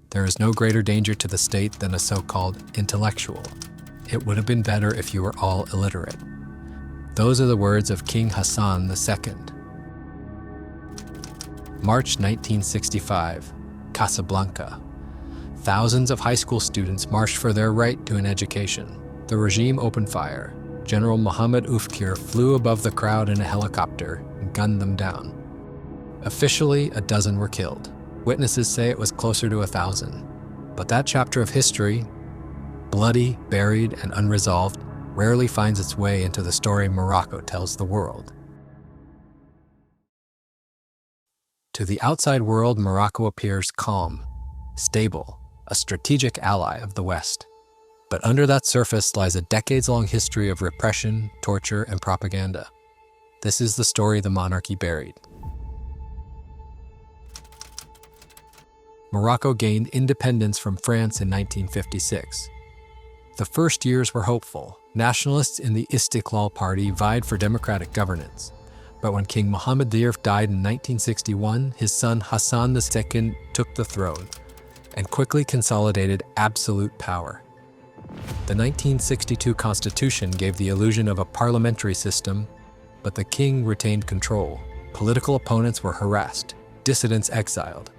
There is no greater danger to the state than a so-called intellectual. It would have been better if you were all illiterate. Those are the words of King Hassan II. March 1965, Casablanca. Thousands of high school students marched for their right to an education. The regime opened fire. General Mohamed Chafik flew above the crowd in a helicopter and gunned them down. Officially, a dozen were killed. Witnesses say it was closer to 1,000. But that chapter of history, bloody, buried, and unresolved, rarely finds its way into the story Morocco tells the world. To the outside world, Morocco appears calm, stable, a strategic ally of the West. But under that surface lies a decades-long history of repression, torture, and propaganda. This is the story the monarchy buried. Morocco gained independence from France in 1956. The first years were hopeful. Nationalists in the Istiqlal Party vied for democratic governance. But when King Mohammed died in 1961, his son Hassan II took the throne and quickly consolidated absolute power. The 1962 constitution gave the illusion of a parliamentary system, but the king retained control. Political opponents were harassed, dissidents exiled.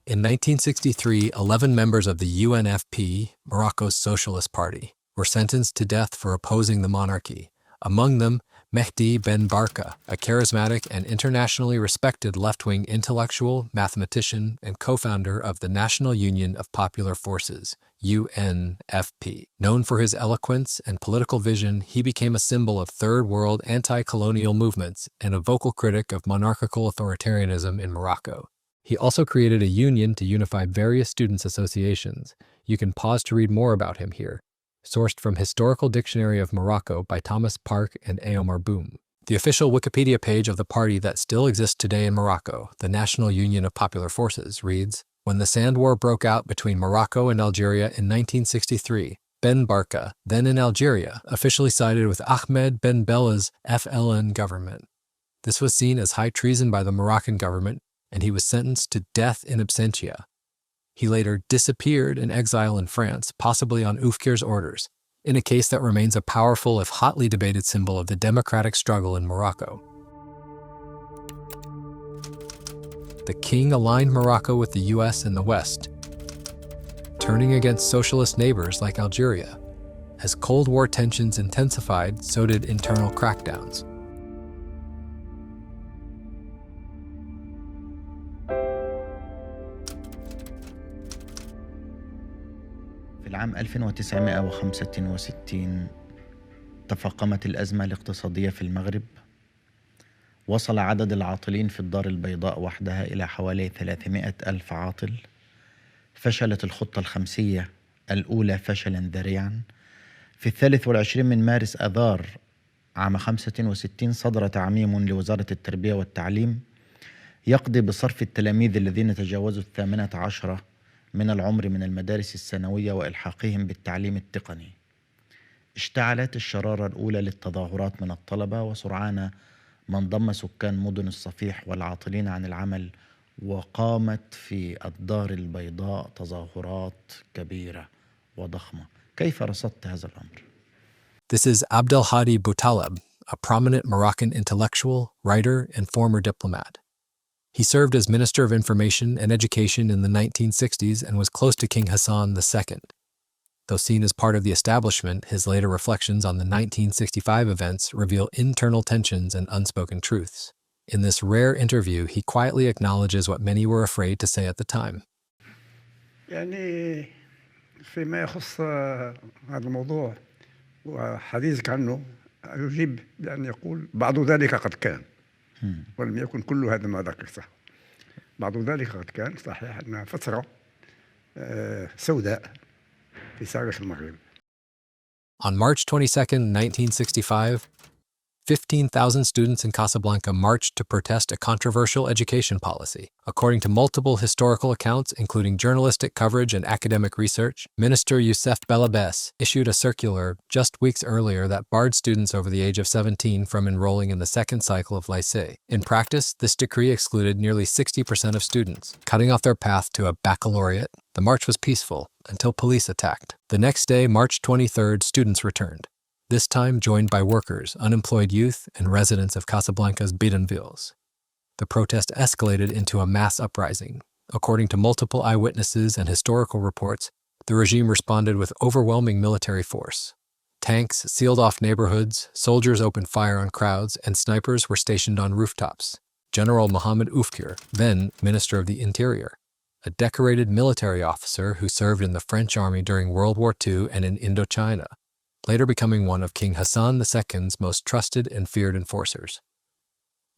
In 1963, 11 members of the UNFP, Morocco's Socialist Party, were sentenced to death for opposing the monarchy. Among them, Mehdi Ben Barka, a charismatic and internationally respected left-wing intellectual, mathematician, and co-founder of the National Union of Popular Forces, UNFP. Known for his eloquence and political vision, he became a symbol of third-world anti-colonial movements and a vocal critic of monarchical authoritarianism in Morocco. He also created a union to unify various students' associations. You can pause to read more about him here. Sourced from Historical Dictionary of Morocco by Thomas Park and Aomar Boum. The official Wikipedia page of the party that still exists today in Morocco, the National Union of Popular Forces, reads, "When the Sand War broke out between Morocco and Algeria in 1963, Ben Barka, then in Algeria, officially sided with Ahmed Ben Bella's FLN government. This was seen as high treason by the Moroccan government, and he was sentenced to death in absentia. He later disappeared in exile in France, possibly on Oufkir's orders, in a case that remains a powerful, if hotly debated, symbol of the democratic struggle in Morocco. The king aligned Morocco with the US and the West, turning against socialist neighbors like Algeria. As Cold War tensions intensified, so did internal crackdowns. في العام 1965 تفاقمت الأزمة الاقتصادية في المغرب. وصل عدد العاطلين في الدار البيضاء وحدها إلى حوالي 300 ألف عاطل. فشلت الخطة الخمسية الأولى فشلا ذريعا. في 23 من مارس آذار عام 65 صدر تعميم لوزارة التربية والتعليم يقضي بصرف التلاميذ الذين تجاوزوا 18 من العمر من المدارس الثانوية وإلحاقهم بالتعليم التقني. اشتعلت الشرارة الأولى للتظاهرات من الطلبة، وسرعان ما انضم سكان مدن الصفيح والعاطلين عن العمل، وقامت في الدار البيضاء تظاهرات كبيرة وضخمة. كيف رصدت هذا الأمر؟ This is Abdelhadi Boutaleb, a prominent Moroccan intellectual, writer, and former diplomat. He served as Minister of Information and Education in the 1960s and was close to King Hassan II. Though seen as part of the establishment, his later reflections on the 1965 events reveal internal tensions and unspoken truths. In this rare interview, he quietly acknowledges what many were afraid to say at the time. يعني فيما يخص هذا الموضوع وحديثك عنه يجيب بأن يقول بعض ذلك قد كان ولم يكن كل هذا ما ذكرته. بعض ذلك قد كان صحيح أنها فترة سوداء في تاريخ المغرب. On March 22, 1965, 15,000 students in Casablanca marched to protest a controversial education policy. According to multiple historical accounts, including journalistic coverage and academic research, Minister Youssef Belabès issued a circular just weeks earlier that barred students over the age of 17 from enrolling in the second cycle of lycée. In practice, this decree excluded nearly 60% of students, cutting off their path to a baccalaureate. The march was peaceful until police attacked. The next day, March 23rd, students returned, this time joined by workers, unemployed youth, and residents of Casablanca's bidonvilles. The protest escalated into a mass uprising. According to multiple eyewitnesses and historical reports, the regime responded with overwhelming military force. Tanks sealed off neighborhoods, soldiers opened fire on crowds, and snipers were stationed on rooftops. General Mohamed Chafik, then Minister of the Interior, a decorated military officer who served in the French army during World War II and in Indochina, later becoming one of King Hassan II's most trusted and feared enforcers.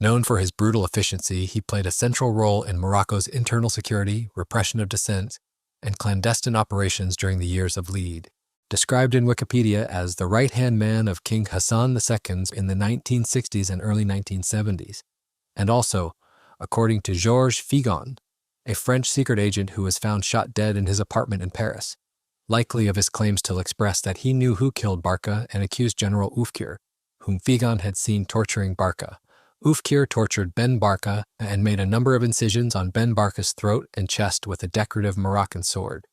Known for his brutal efficiency, he played a central role in Morocco's internal security, repression of dissent, and clandestine operations during the years of Lead. Described in Wikipedia as the right-hand man of King Hassan II in the 1960s and early 1970s, and also, according to Georges Figon, a French secret agent who was found shot dead in his apartment in Paris, likely of his claims to express that he knew who killed Barca and accused General Chafik, whom Figon had seen torturing Barca. Chafik tortured Ben Barca and made a number of incisions on Ben Barca's throat and chest with a decorative Moroccan sword.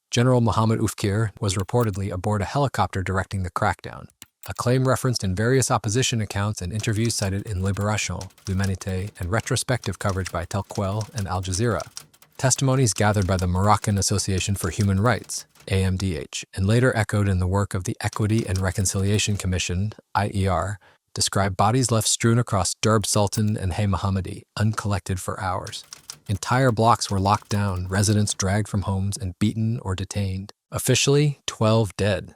General Mohamed Chafik was reportedly aboard a helicopter directing the crackdown, a claim referenced in various opposition accounts and interviews cited in Libération, L'Humanité, and retrospective coverage by Telquel and Al Jazeera. Testimonies gathered by the Moroccan Association for Human Rights, AMDH, and later echoed in the work of the Equity and Reconciliation Commission, IER, describe bodies left strewn across Derb Sultan and Hay Mohammadi, uncollected for hours. Entire blocks were locked down, residents dragged from homes and beaten or detained. Officially, 12 dead.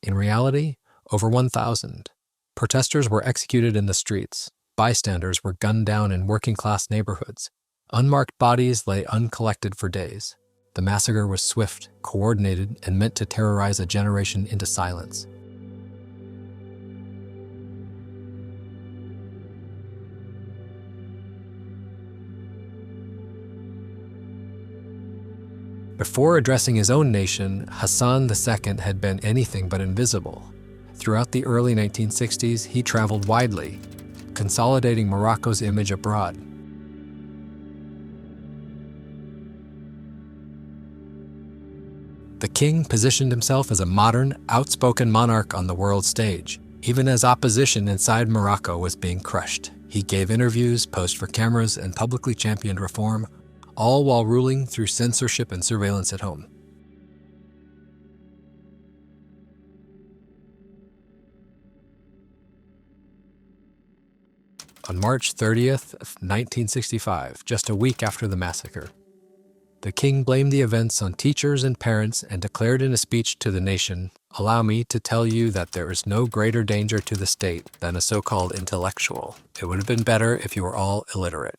In reality, over 1,000. Protesters were executed in the streets. Bystanders were gunned down in working-class neighborhoods. Unmarked bodies lay uncollected for days. The massacre was swift, coordinated, and meant to terrorize a generation into silence. Before addressing his own nation, Hassan II had been anything but invisible. Throughout the early 1960s, he traveled widely, consolidating Morocco's image abroad. The king positioned himself as a modern, outspoken monarch on the world stage, even as opposition inside Morocco was being crushed. He gave interviews, posed for cameras, and publicly championed reform, all while ruling through censorship and surveillance at home. On March 30th, 1965, just a week after the massacre, the king blamed the events on teachers and parents and declared in a speech to the nation, "Allow me to tell you that there is no greater danger to the state than a so-called intellectual. It would have been better if you were all illiterate."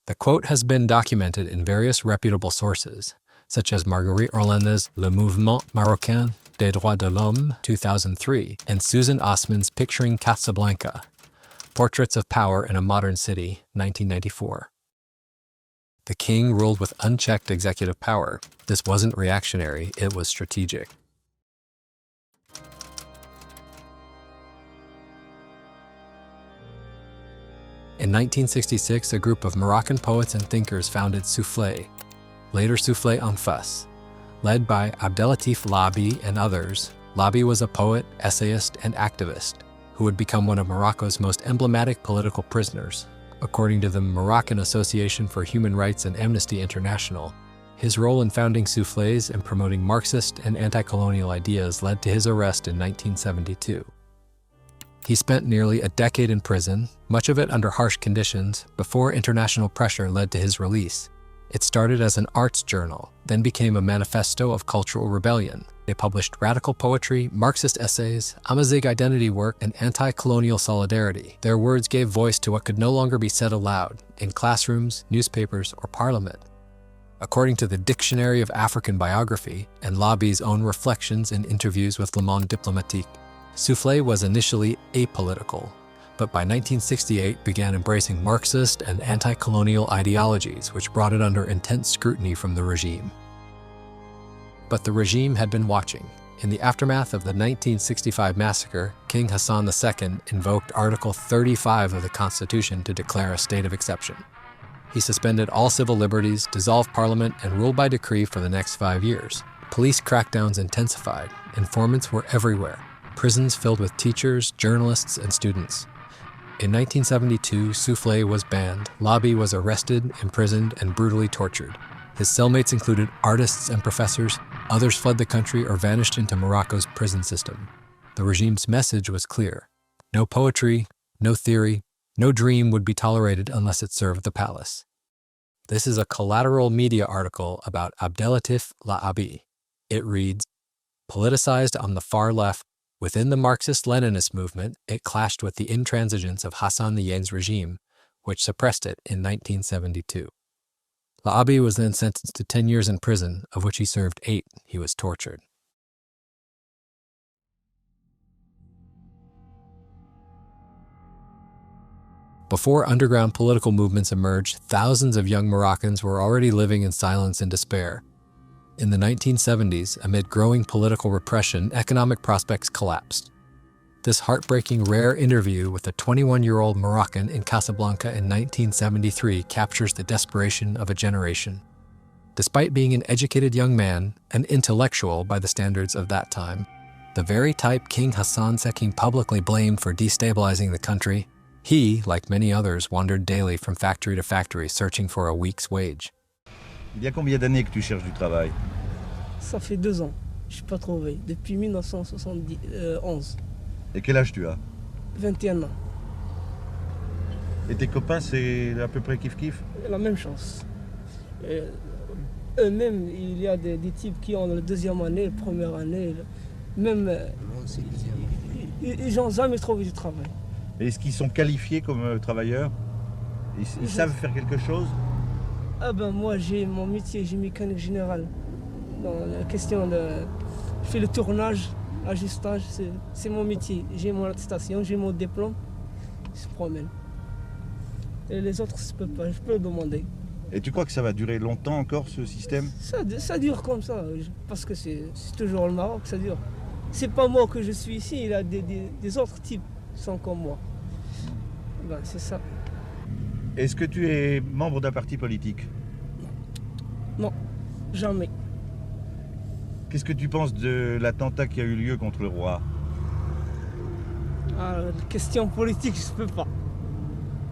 The quote has been documented in various reputable sources, such as Marguerite Orlanda's Le Mouvement Marocain des Droits de l'Homme, 2003, and Susan Osman's Picturing Casablanca, Portraits of Power in a Modern City, 1994. The king ruled with unchecked executive power. This wasn't reactionary, it was strategic. In 1966, a group of Moroccan poets and thinkers founded Soufflé, later Soufflé en Face. Led by Abdelatif Labi and others, Labi was a poet, essayist, and activist who would become one of Morocco's most emblematic political prisoners. According to the Moroccan Association for Human Rights and Amnesty International, his role in founding Soufflés and promoting Marxist and anti-colonial ideas led to his arrest in 1972. He spent nearly a decade in prison, much of it under harsh conditions, before international pressure led to his release. It started as an arts journal, then became a manifesto of cultural rebellion. They published radical poetry, Marxist essays, Amazigh identity work, and anti-colonial solidarity. Their words gave voice to what could no longer be said aloud, in classrooms, newspapers, or parliament. According to the Dictionary of African Biography and Labi's own reflections in interviews with Le Monde Diplomatique, Soufflé was initially apolitical, but by 1968 began embracing Marxist and anti-colonial ideologies, which brought it under intense scrutiny from the regime. But the regime had been watching. In the aftermath of the 1965 massacre, King Hassan II invoked Article 35 of the Constitution to declare a state of exception. He suspended all civil liberties, dissolved parliament, and ruled by decree for the next 5 years. Police crackdowns intensified. Informants were everywhere. Prisons filled with teachers, journalists, and students. In 1972, Soufflé was banned. Labi was arrested, imprisoned, and brutally tortured. His cellmates included artists and professors. Others fled the country or vanished into Morocco's prison system. The regime's message was clear. No poetry, no theory, no dream would be tolerated unless it served the palace. This is a collateral media article about Abdelatif Laabi. It reads, politicized on the far left, within the Marxist-Leninist movement, it clashed with the intransigence of Hassan II's regime, which suppressed it in 1972. Laabi was then sentenced to 10 years in prison, of which he served 8. He was tortured. Before underground political movements emerged, thousands of young Moroccans were already living in silence and despair. In the 1970s, amid growing political repression, economic prospects collapsed. This heartbreaking rare interview with a 21-year-old Moroccan in Casablanca in 1973 captures the desperation of a generation. Despite being an educated young man, an intellectual by the standards of that time, the very type King Hassan II publicly blamed for destabilizing the country, he, like many others, wandered daily from factory to factory searching for a week's wage. Il y a combien d'années que tu cherches du travail? Ça fait 2 ans. Je n'ai pas trouvé. Depuis 1971. Et quel âge tu as? 21 ans. Et tes copains, c'est à peu près kiff-kiff? La même chose. Eux-mêmes, il y a des types qui ont la 2e année, la 1re année. Même, ils n'ont jamais trouvé du travail. Et est-ce qu'ils sont qualifiés comme travailleurs? Ils savent faire quelque chose? Ah ben moi, j'ai mon métier, j'ai mécanique générale. Dans la question de... Je fais le tournage, l'ajustage, c'est mon métier. J'ai mon attestation, j'ai mon diplôme, je se promène. Et les autres, je peux pas, je peux demander. Et tu crois que ça va durer longtemps encore, ce système? Ça dure comme ça, parce que c'est toujours le Maroc, ça dure. C'est pas moi que je suis ici, il y a des autres types qui sont comme moi. Ben, c'est ça. Est-ce que tu es membre d'un parti politique? Non, jamais. Qu'est-ce que tu penses de l'attentat qui a eu lieu contre le roi? Ah, question politique, je peux pas.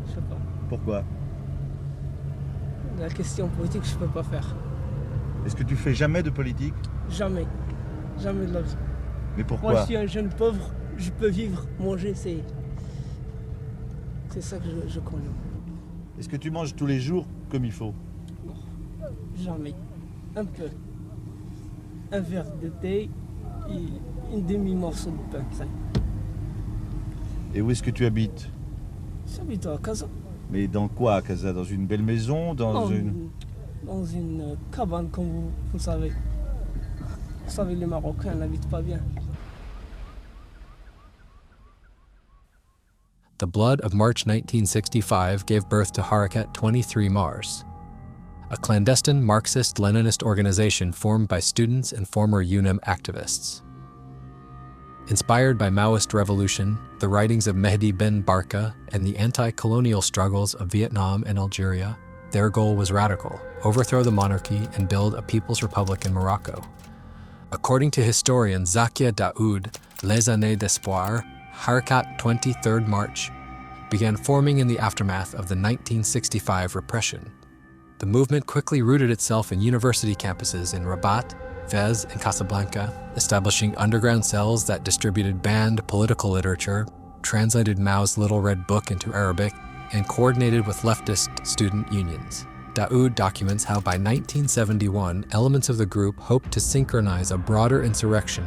Je peux pas. Pourquoi? La question politique, je peux pas faire. Est-ce que tu fais jamais de politique? Jamais. Jamais de la vie. Mais pourquoi? Moi, je suis un jeune pauvre, je peux vivre, manger, c'est ça que je connais. Est-ce que tu manges tous les jours comme il faut? Non, jamais. Un peu. Un verre de thé et une demi-morceau de pain. Ça. Et où est-ce que tu habites? J'habite à Casa. Mais dans quoi à Casa? Dans une belle maison? Dans une cabane, comme vous savez. Vous savez, les Marocains n'habitent pas bien. The blood of March 1965 gave birth to Harakat 23 Mars, a clandestine Marxist-Leninist organization formed by students and former UNIM activists. Inspired by Maoist revolution, the writings of Mehdi Ben Barka, and the anti-colonial struggles of Vietnam and Algeria, their goal was radical: overthrow the monarchy and build a people's republic in Morocco. According to historian Zakya Daoud, Les Années d'Espoir, Harakat 23rd March began forming in the aftermath of the 1965 repression. The movement quickly rooted itself in university campuses in Rabat, Fez, and Casablanca, establishing underground cells that distributed banned political literature, translated Mao's Little Red Book into Arabic, and coordinated with leftist student unions. Daoud documents how by 1971, elements of the group hoped to synchronize a broader insurrection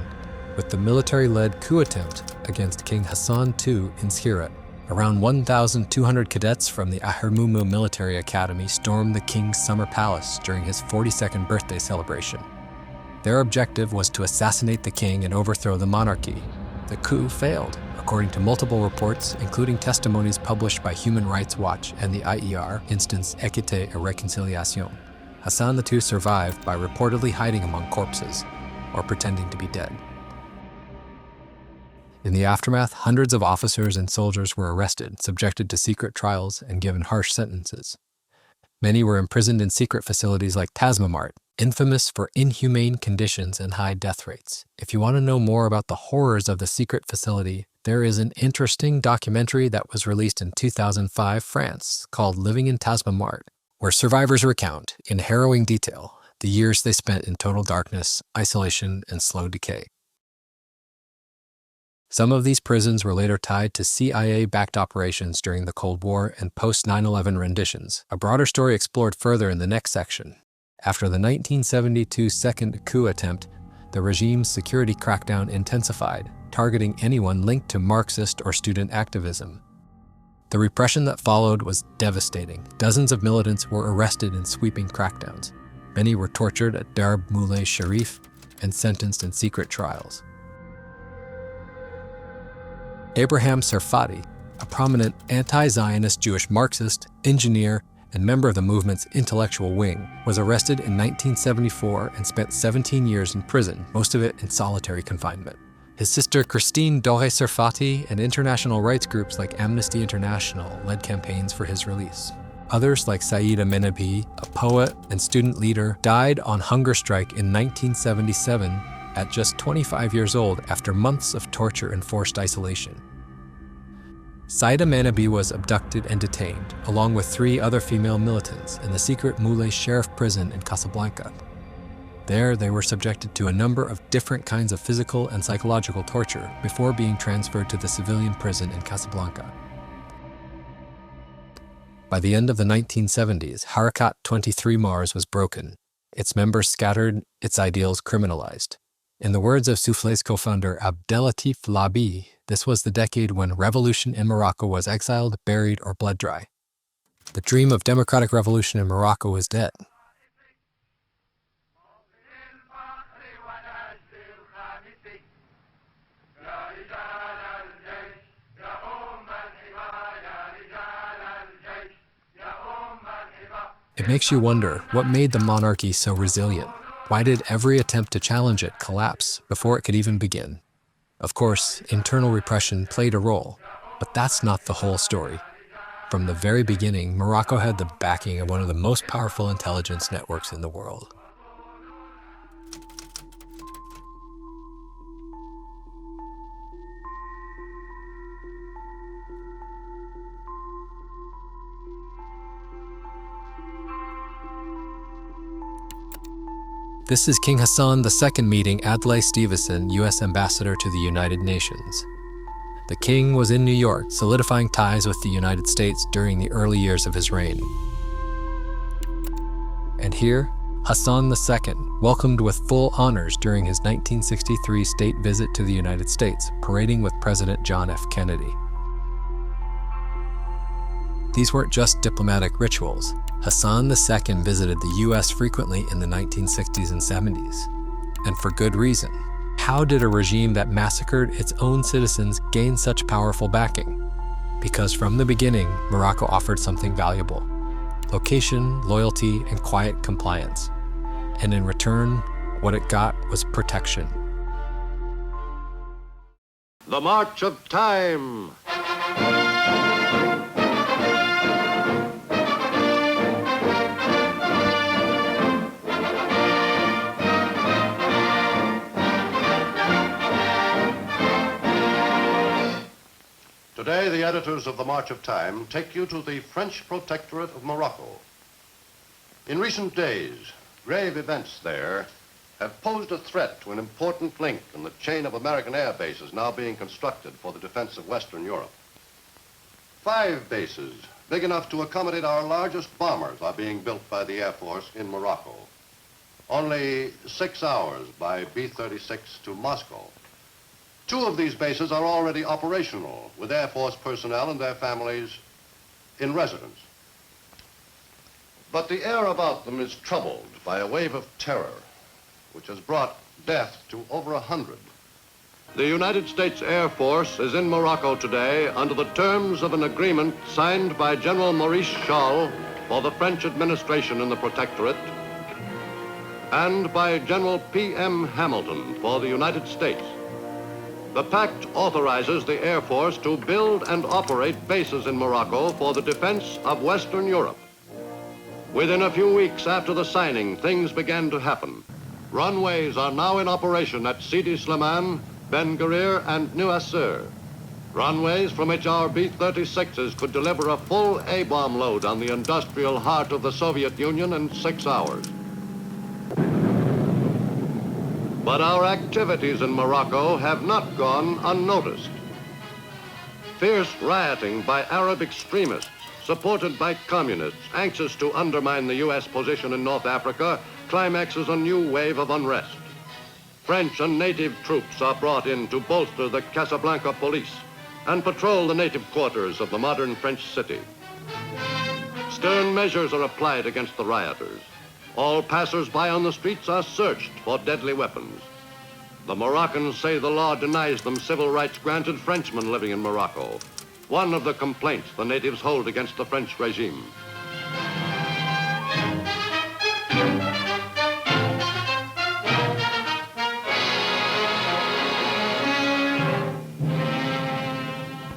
with the military-led coup attempt against King Hassan II in Skirat. Around 1,200 cadets from the Ahirmumu Military Academy stormed the king's summer palace during his 42nd birthday celebration. Their objective was to assassinate the king and overthrow the monarchy. The coup failed, according to multiple reports, including testimonies published by Human Rights Watch and the IER instance Équité et Réconciliation. Hassan II survived by reportedly hiding among corpses or pretending to be dead. In the aftermath, hundreds of officers and soldiers were arrested, subjected to secret trials, and given harsh sentences. Many were imprisoned in secret facilities like Tasmamart, infamous for inhumane conditions and high death rates. If you want to know more about the horrors of the secret facility, there is an interesting documentary that was released in 2005 France called Living in Tasmamart, where survivors recount, in harrowing detail, the years they spent in total darkness, isolation, and slow decay. Some of these prisons were later tied to CIA-backed operations during the Cold War and post-9/11 renditions. A broader story explored further in the next section. After the 1972 second coup attempt, the regime's security crackdown intensified, targeting anyone linked to Marxist or student activism. The repression that followed was devastating. Dozens of militants were arrested in sweeping crackdowns. Many were tortured at Darb Moulay Sharif and sentenced in secret trials. Abraham Serfati, a prominent anti-Zionist Jewish Marxist, engineer, and member of the movement's intellectual wing, was arrested in 1974 and spent 17 years in prison, most of it in solitary confinement. His sister Christine Doré Serfati and international rights groups like Amnesty International led campaigns for his release. Others like Saïda Menabi, a poet and student leader, died on hunger strike in 1977 at just 25 years old after months of torture and forced isolation. Saïda Menabi was abducted and detained, along with 3 other female militants, in the secret Moulay Sheriff prison in Casablanca. There, they were subjected to a number of different kinds of physical and psychological torture before being transferred to the civilian prison in Casablanca. By the end of the 1970s, Harakat 23 Mars was broken, its members scattered, its ideals criminalized. In the words of Soufflé's co-founder Abdelatif Labi, this was the decade when revolution in Morocco was exiled, buried, or bled dry. The dream of democratic revolution in Morocco was dead. It makes you wonder, what made the monarchy so resilient? Why did every attempt to challenge it collapse before it could even begin? Of course, internal repression played a role, but that's not the whole story. From the very beginning, Morocco had the backing of one of the most powerful intelligence networks in the world. This is King Hassan II meeting Adlai Stevenson, U.S. Ambassador to the United Nations. The king was in New York, solidifying ties with the United States during the early years of his reign. And here, Hassan II welcomed with full honors during his 1963 state visit to the United States, parading with President John F. Kennedy. These weren't just diplomatic rituals. Hassan II visited the U.S. frequently in the 1960s and 70s. And for good reason. How did a regime that massacred its own citizens gain such powerful backing? Because from the beginning, Morocco offered something valuable: location, loyalty, and quiet compliance. And in return, what it got was protection. The March of Time. Today, the editors of The March of Time take you to the French Protectorate of Morocco. In recent days, grave events there have posed a threat to an important link in the chain of American air bases now being constructed for the defense of Western Europe. 5 bases, big enough to accommodate our largest bombers, are being built by the Air Force in Morocco. Only 6 hours by B-36 to Moscow. 2 of these bases are already operational, with Air Force personnel and their families in residence. But the air about them is troubled by a wave of terror, which has brought death to over 100. The United States Air Force is in Morocco today under the terms of an agreement signed by General Maurice Schall for the French administration in the Protectorate and by General P.M. Hamilton for the United States. The pact authorizes the Air Force to build and operate bases in Morocco for the defense of Western Europe. Within a few weeks after the signing, things began to happen. Runways are now in operation at Sidi Slimane, Ben Guerir, and Erasure. Runways from which our B-36s could deliver a full A-bomb load on the industrial heart of the Soviet Union in 6 hours. But our activities in Morocco have not gone unnoticed. Fierce rioting by Arab extremists, supported by communists anxious to undermine the U.S. position in North Africa, climaxes a new wave of unrest. French and native troops are brought in to bolster the Casablanca police and patrol the native quarters of the modern French city. Stern measures are applied against the rioters. All passers-by on the streets are searched for deadly weapons. The Moroccans say the law denies them civil rights granted Frenchmen living in Morocco, one of the complaints the natives hold against the French regime.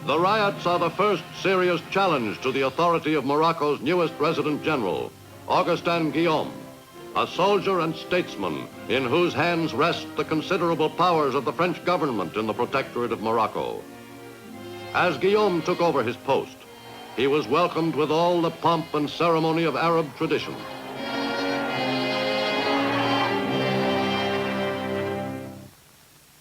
The riots are the first serious challenge to the authority of Morocco's newest resident general, Augustin Guillaume, a soldier and statesman in whose hands rest the considerable powers of the French government in the Protectorate of Morocco. As Guillaume took over his post, he was welcomed with all the pomp and ceremony of Arab tradition.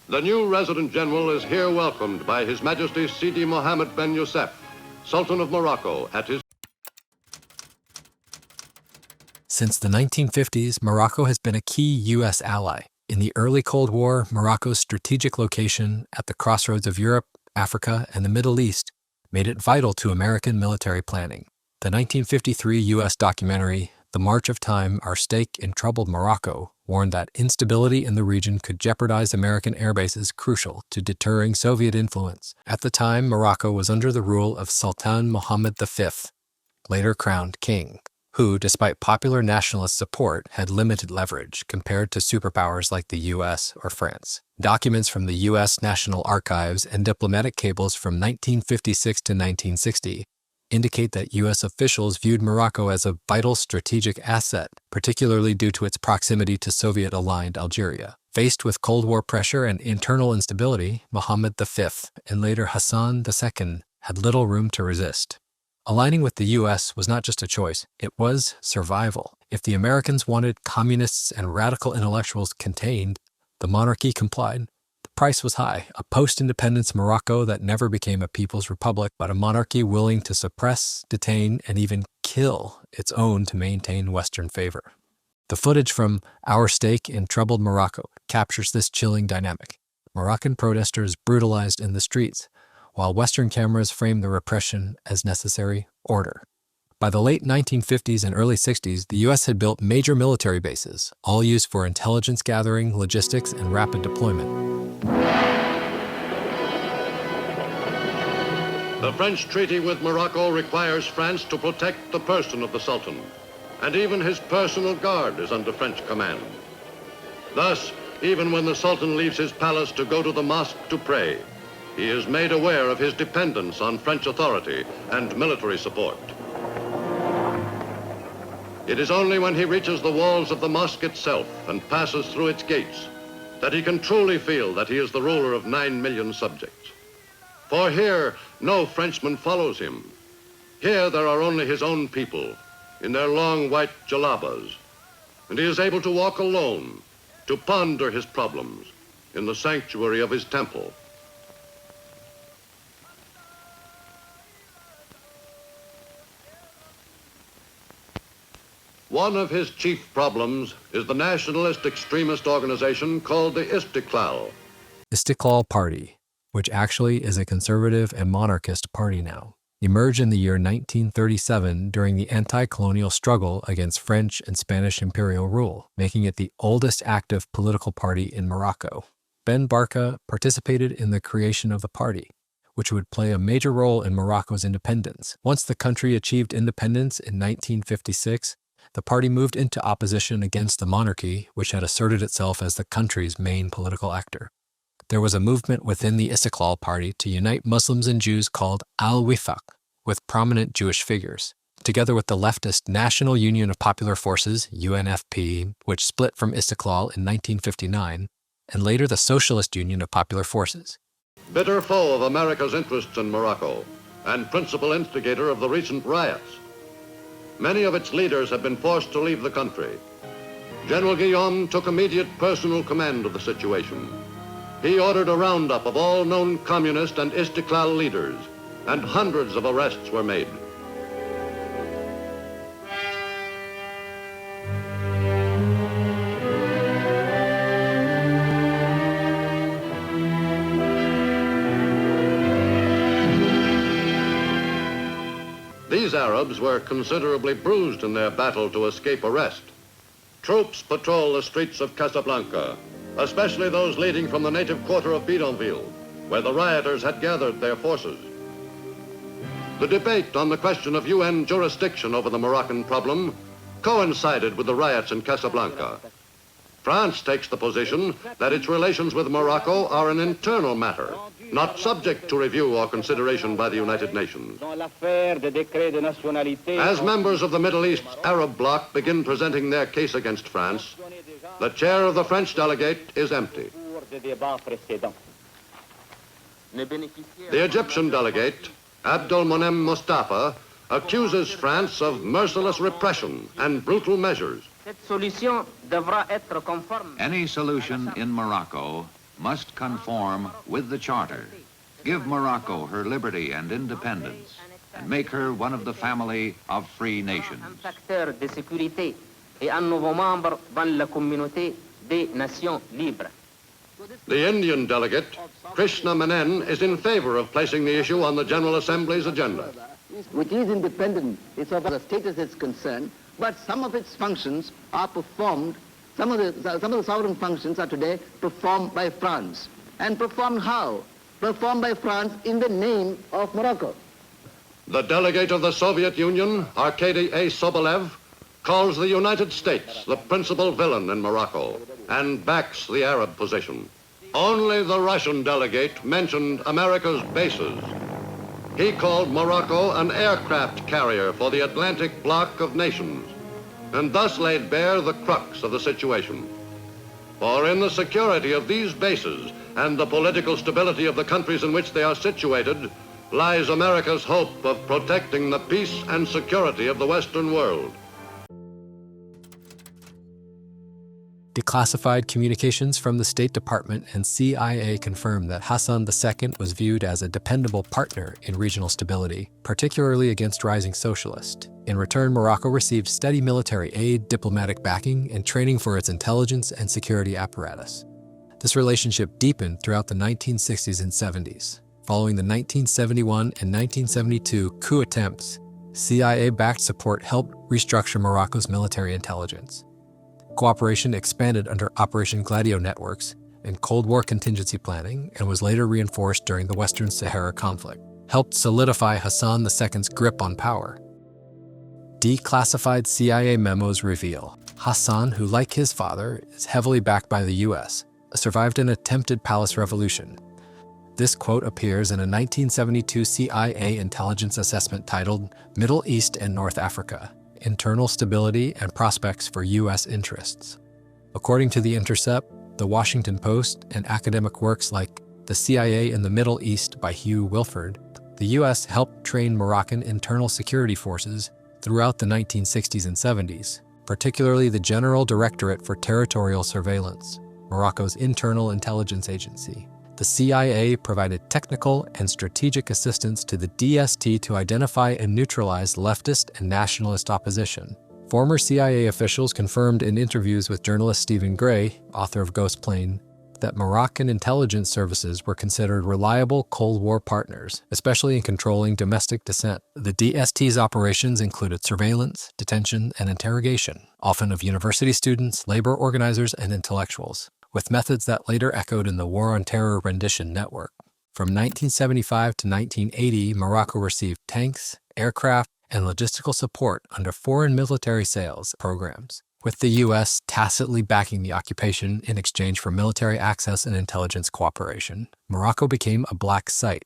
The new resident general is here welcomed by His Majesty Sidi Mohammed ben Youssef, Sultan of Morocco, at his... Since the 1950s, Morocco has been a key U.S. ally. In the early Cold War, Morocco's strategic location at the crossroads of Europe, Africa, and the Middle East made it vital to American military planning. The 1953 U.S. documentary, The March of Time, Our Stake in Troubled Morocco, warned that instability in the region could jeopardize American air bases crucial to deterring Soviet influence. At the time, Morocco was under the rule of Sultan Mohammed V, later crowned king, who, despite popular nationalist support, had limited leverage compared to superpowers like the U.S. or France. Documents from the U.S. National Archives and diplomatic cables from 1956 to 1960 indicate that U.S. officials viewed Morocco as a vital strategic asset, particularly due to its proximity to Soviet-aligned Algeria. Faced with Cold War pressure and internal instability, Mohammed V and later Hassan II had little room to resist. Aligning with the U.S. was not just a choice, it was survival. If the Americans wanted communists and radical intellectuals contained, the monarchy complied. The price was high, a post-independence Morocco that never became a people's republic, but a monarchy willing to suppress, detain, and even kill its own to maintain Western favor. The footage from Our Stake in Troubled Morocco captures this chilling dynamic. Moroccan protesters brutalized in the streets, while Western cameras frame the repression as necessary order. By the late 1950s and early 60s, the U.S. had built major military bases, all used for intelligence gathering, logistics, and rapid deployment. The French treaty with Morocco requires France to protect the person of the Sultan, and even his personal guard is under French command. Thus, even when the Sultan leaves his palace to go to the mosque to pray, he is made aware of his dependence on French authority and military support. It is only when he reaches the walls of the mosque itself and passes through its gates that he can truly feel that he is the ruler of 9 million subjects. For here, no Frenchman follows him. Here there are only his own people in their long white jalabas, and he is able to walk alone, to ponder his problems in the sanctuary of his temple. One of his chief problems is the nationalist extremist organization called the Istiqlal. Istiqlal Party, which actually is a conservative and monarchist party now, emerged in the year 1937 during the anti-colonial struggle against French and Spanish imperial rule, making it the oldest active political party in Morocco. Ben Barka participated in the creation of the party, which would play a major role in Morocco's independence. Once the country achieved independence in 1956, the party moved into opposition against the monarchy, which had asserted itself as the country's main political actor. There was a movement within the Istiqlal party to unite Muslims and Jews called Al-Wifaq, with prominent Jewish figures, together with the leftist National Union of Popular Forces, UNFP, which split from Istiqlal in 1959, and later the Socialist Union of Popular Forces. Bitter foe of America's interests in Morocco and principal instigator of the recent riots. Many of its leaders have been forced to leave the country. General Guillaume took immediate personal command of the situation. He ordered a roundup of all known communist and Istiqlal leaders, and hundreds of arrests were made. These Arabs were considerably bruised in their battle to escape arrest. Troops patrol the streets of Casablanca, especially those leading from the native quarter of Bidonville, where the rioters had gathered their forces. The debate on the question of UN jurisdiction over the Moroccan problem coincided with the riots in Casablanca. France takes the position that its relations with Morocco are an internal matter, not subject to review or consideration by the United Nations. As members of the Middle East's Arab bloc begin presenting their case against France, the chair of the French delegate is empty. The Egyptian delegate, Abdelmonem Mustafa, accuses France of merciless repression and brutal measures. Any solution in Morocco must conform with the Charter, give Morocco her liberty and independence, and make her one of the family of free nations. The Indian delegate, Krishna Menon, is in favor of placing the issue on the General Assembly's agenda. Which is independent as far as the status is concerned, but some of its functions are performed, some of the sovereign functions are today performed by France. And performed how? Performed by France in the name of Morocco. The delegate of the Soviet Union, Arkady A. Sobolev, calls the United States the principal villain in Morocco and backs the Arab position. Only the Russian delegate mentioned America's bases. He called Morocco an aircraft carrier for the Atlantic bloc of nations, and thus laid bare the crux of the situation. For in the security of these bases and the political stability of the countries in which they are situated lies America's hope of protecting the peace and security of the Western world. Declassified communications from the State Department and CIA confirmed that Hassan II was viewed as a dependable partner in regional stability, particularly against rising socialists. In return, Morocco received steady military aid, diplomatic backing, and training for its intelligence and security apparatus. This relationship deepened throughout the 1960s and 70s. Following the 1971 and 1972 coup attempts, CIA-backed support helped restructure Morocco's military intelligence. Cooperation expanded under Operation Gladio networks and Cold War contingency planning and was later reinforced during the Western Sahara conflict, helped solidify Hassan II's grip on power. Declassified CIA memos reveal Hassan, who like his father, is heavily backed by the U.S., survived an attempted palace revolution. This quote appears in a 1972 CIA intelligence assessment titled Middle East and North Africa, Internal Stability and Prospects for U.S. Interests. According to The Intercept, The Washington Post, and academic works like The CIA in the Middle East by Hugh Wilford, the U.S. helped train Moroccan internal security forces throughout the 1960s and 70s, particularly the General Directorate for Territorial Surveillance, Morocco's internal intelligence agency. The CIA provided technical and strategic assistance to the DST to identify and neutralize leftist and nationalist opposition. Former CIA officials confirmed in interviews with journalist Stephen Gray, author of Ghost Plane, that Moroccan intelligence services were considered reliable Cold War partners, especially in controlling domestic dissent. The DST's operations included surveillance, detention, and interrogation, often of university students, labor organizers, and intellectuals. with methods that later echoed in the War on Terror rendition network. From 1975 to 1980, Morocco received tanks, aircraft, and logistical support under foreign military sales programs, with the U.S. tacitly backing the occupation in exchange for military access and intelligence cooperation. Morocco became a black site.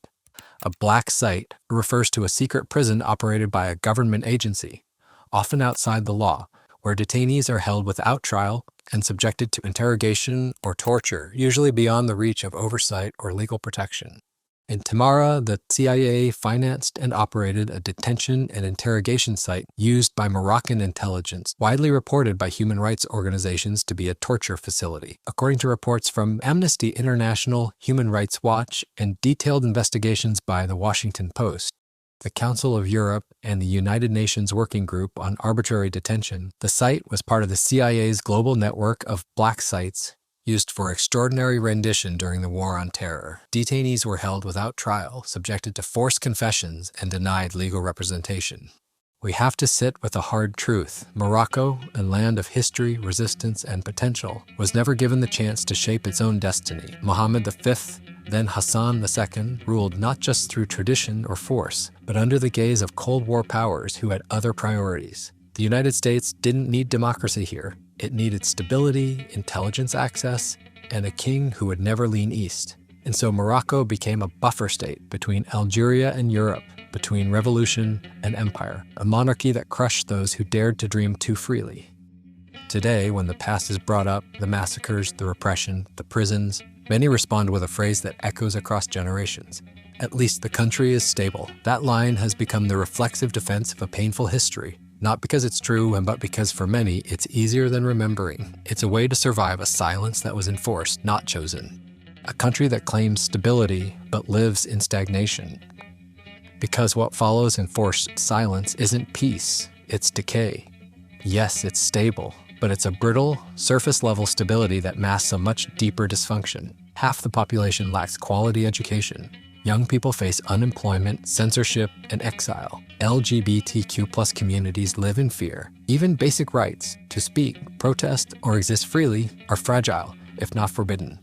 A black site refers to a secret prison operated by a government agency, often outside the law, where detainees are held without trial and subjected to interrogation or torture, usually beyond the reach of oversight or legal protection. In Tamara, the CIA financed and operated a detention and interrogation site used by Moroccan intelligence, widely reported by human rights organizations to be a torture facility. According to reports from Amnesty International, Human Rights Watch, and detailed investigations by the Washington Post, the Council of Europe, and the United Nations Working Group on Arbitrary Detention, the site was part of the CIA's global network of black sites used for extraordinary rendition during the War on Terror. Detainees were held without trial, subjected to forced confessions, and denied legal representation. We have to sit with a hard truth. Morocco, a land of history, resistance, and potential, was never given the chance to shape its own destiny. Mohammed V, then Hassan II, ruled not just through tradition or force, but under the gaze of Cold War powers who had other priorities. The United States didn't need democracy here. It needed stability, intelligence access, and a king who would never lean east. And so Morocco became a buffer state between Algeria and Europe, between revolution and empire, a monarchy that crushed those who dared to dream too freely. Today, when the past is brought up, the massacres, the repression, the prisons, many respond with a phrase that echoes across generations. At least the country is stable. That line has become the reflexive defense of a painful history. Not because it's true, but because for many, it's easier than remembering. It's a way to survive a silence that was enforced, not chosen. A country that claims stability, but lives in stagnation. Because what follows enforced silence isn't peace, it's decay. Yes, it's stable, but it's a brittle, surface-level stability that masks a much deeper dysfunction. Half the population lacks quality education. Young people face unemployment, censorship, and exile. LGBTQ+ communities live in fear. Even basic rights to speak, protest, or exist freely are fragile, if not forbidden.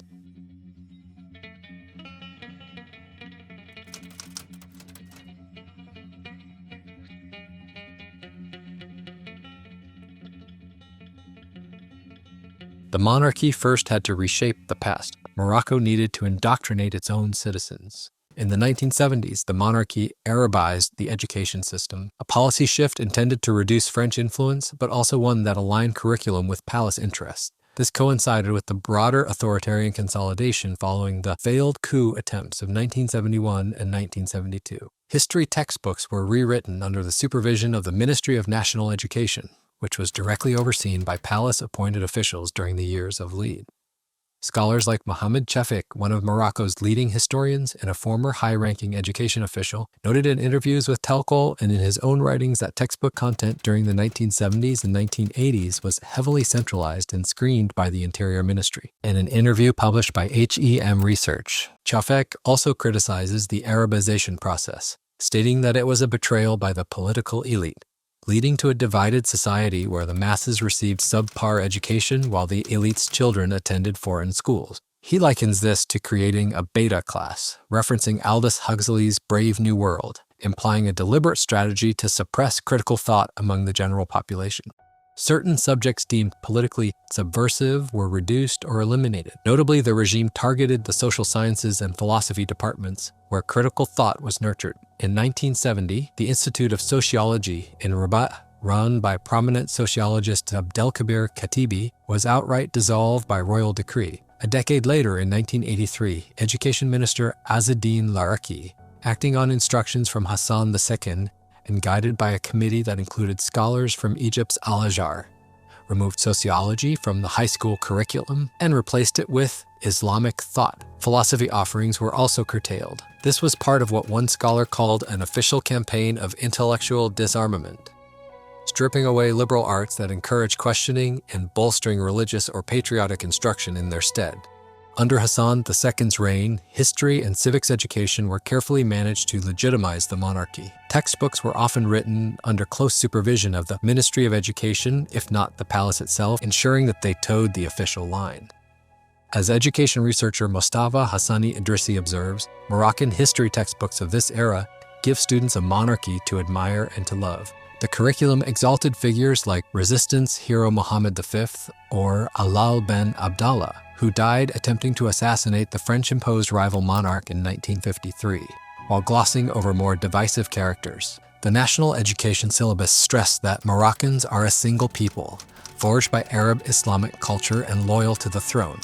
The monarchy first had to reshape the past. Morocco needed to indoctrinate its own citizens. In the 1970s, the monarchy Arabized the education system, a policy shift intended to reduce French influence, but also one that aligned curriculum with palace interests. This coincided with the broader authoritarian consolidation following the failed coup attempts of 1971 and 1972. History textbooks were rewritten under the supervision of the Ministry of National Education, which was directly overseen by palace-appointed officials during the years of lead. Scholars like Mohamed Chafik, one of Morocco's leading historians and a former high-ranking education official, noted in interviews with Telkol and in his own writings that textbook content during the 1970s and 1980s was heavily centralized and screened by the Interior Ministry. In an interview published by HEM Research, Chafik also criticizes the Arabization process, stating that it was a betrayal by the political elite, leading to a divided society where the masses received subpar education while the elite's children attended foreign schools. He likens this to creating a beta class, referencing Aldous Huxley's Brave New World, implying a deliberate strategy to suppress critical thought among the general population. Certain subjects deemed politically subversive were reduced or eliminated. Notably, the regime targeted the social sciences and philosophy departments, where critical thought was nurtured. In 1970, the Institute of Sociology in Rabat, run by prominent sociologist Abdelkabir Khatibi, was outright dissolved by royal decree. A decade later, in 1983, Education Minister Azzeddine Laraki, acting on instructions from Hassan II and guided by a committee that included scholars from Egypt's Al-Azhar, removed sociology from the high school curriculum and replaced it with Islamic thought. Philosophy offerings were also curtailed. This was part of what one scholar called an official campaign of intellectual disarmament, stripping away liberal arts that encourage questioning and bolstering religious or patriotic instruction in their stead. Under Hassan II's reign, history and civics education were carefully managed to legitimize the monarchy. Textbooks were often written under close supervision of the Ministry of Education, if not the palace itself, ensuring that they towed the official line. As education researcher Mostafa Hassani Idrissi observes, Moroccan history textbooks of this era give students a monarchy to admire and to love. The curriculum exalted figures like resistance hero Mohamed V or Alal ben Abdallah, who died attempting to assassinate the French-imposed rival monarch in 1953, while glossing over more divisive characters. The national education syllabus stressed that Moroccans are a single people, forged by Arab Islamic culture and loyal to the throne,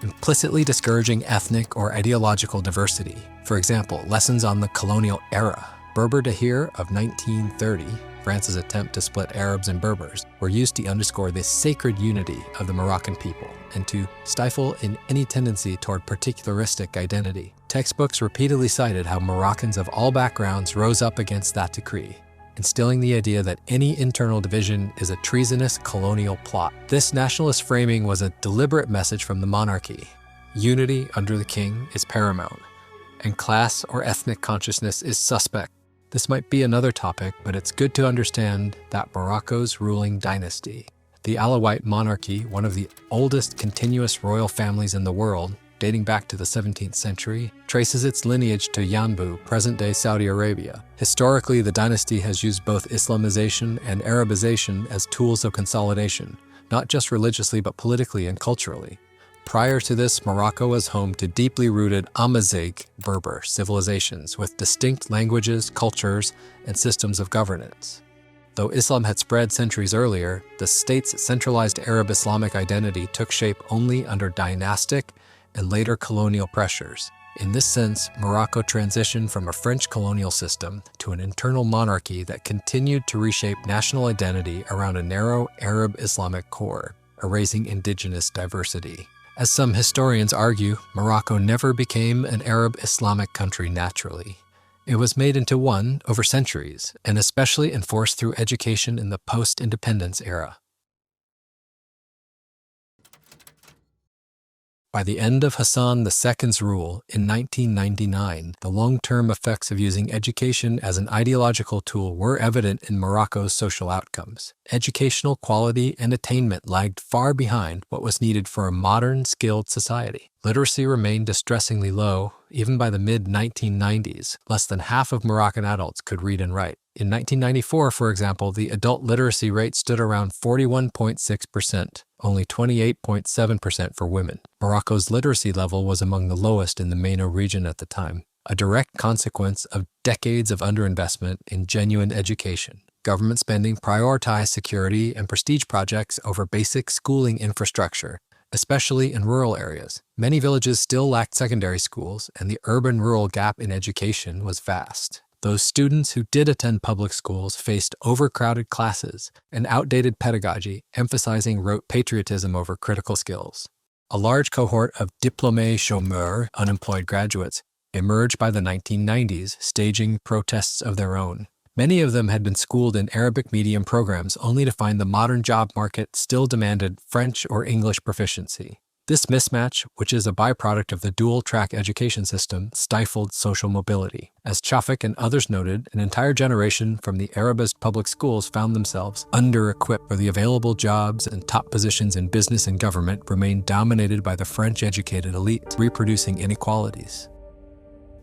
implicitly discouraging ethnic or ideological diversity. For example, lessons on the colonial era, Berber Dahir of 1930, France's attempt to split Arabs and Berbers, were used to underscore the sacred unity of the Moroccan people and to stifle in any tendency toward particularistic identity. Textbooks repeatedly cited how Moroccans of all backgrounds rose up against that decree, instilling the idea that any internal division is a treasonous colonial plot. This nationalist framing was a deliberate message from the monarchy. Unity under the king is paramount, and class or ethnic consciousness is suspect. This might be another topic, but it's good to understand that Morocco's ruling dynasty, the Alawite monarchy, one of the oldest continuous royal families in the world, dating back to the 17th century, traces its lineage to Yanbu, present-day Saudi Arabia. Historically, the dynasty has used both Islamization and Arabization as tools of consolidation, not just religiously but politically and culturally. Prior to this, Morocco was home to deeply rooted Amazigh Berber civilizations with distinct languages, cultures, and systems of governance. Though Islam had spread centuries earlier, the state's centralized Arab Islamic identity took shape only under dynastic and later colonial pressures. In this sense, Morocco transitioned from a French colonial system to an internal monarchy that continued to reshape national identity around a narrow Arab Islamic core, erasing indigenous diversity. As some historians argue, Morocco never became an Arab Islamic country naturally. It was made into one over centuries, and especially enforced through education in the post-independence era. By the end of Hassan II's rule in 1999, the long-term effects of using education as an ideological tool were evident in Morocco's social outcomes. Educational quality and attainment lagged far behind what was needed for a modern, skilled society. Literacy remained distressingly low. Even by the mid-1990s, less than half of Moroccan adults could read and write. In 1994, for example, the adult literacy rate stood around 41.6%, only 28.7% for women. Morocco's literacy level was among the lowest in the MENA region at the time, a direct consequence of decades of underinvestment in genuine education. Government spending prioritized security and prestige projects over basic schooling infrastructure, especially in rural areas. Many villages still lacked secondary schools, and the urban-rural gap in education was vast. Those students who did attend public schools faced overcrowded classes and outdated pedagogy, emphasizing rote patriotism over critical skills. A large cohort of diplômés chômeurs, unemployed graduates, emerged by the 1990s, staging protests of their own. Many of them had been schooled in Arabic medium programs only to find the modern job market still demanded French or English proficiency. This mismatch, which is a byproduct of the dual-track education system, stifled social mobility. As Chafik and others noted, an entire generation from the Arabist public schools found themselves under-equipped for the available jobs, and top positions in business and government remained dominated by the French-educated elite, reproducing inequalities.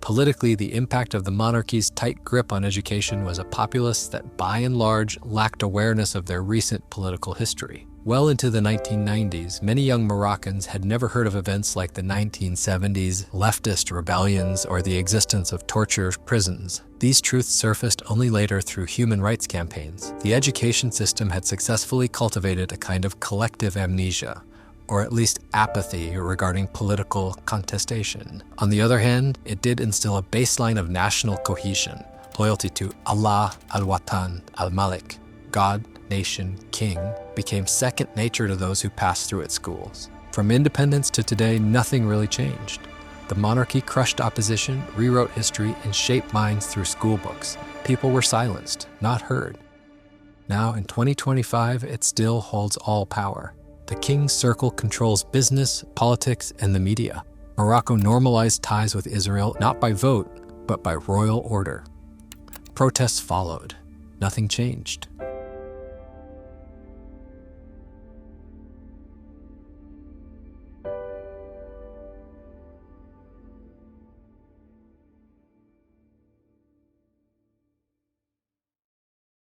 Politically, the impact of the monarchy's tight grip on education was a populace that, by and large, lacked awareness of their recent political history. Well into the 1990s, many young Moroccans had never heard of events like the 1970s leftist rebellions or the existence of torture prisons. These truths surfaced only later through human rights campaigns. The education system had successfully cultivated a kind of collective amnesia, or at least apathy regarding political contestation. On the other hand, it did instill a baseline of national cohesion, loyalty to Allah, al-Watan, al-Malik, God, nation, king, became second nature to those who passed through its schools. From independence to today, nothing really changed. The monarchy crushed opposition, rewrote history, and shaped minds through school books. People were silenced, not heard. Now, in 2025, it still holds all power. The king's circle controls business, politics, and the media. Morocco normalized ties with Israel not by vote, but by royal order. Protests followed. Nothing changed.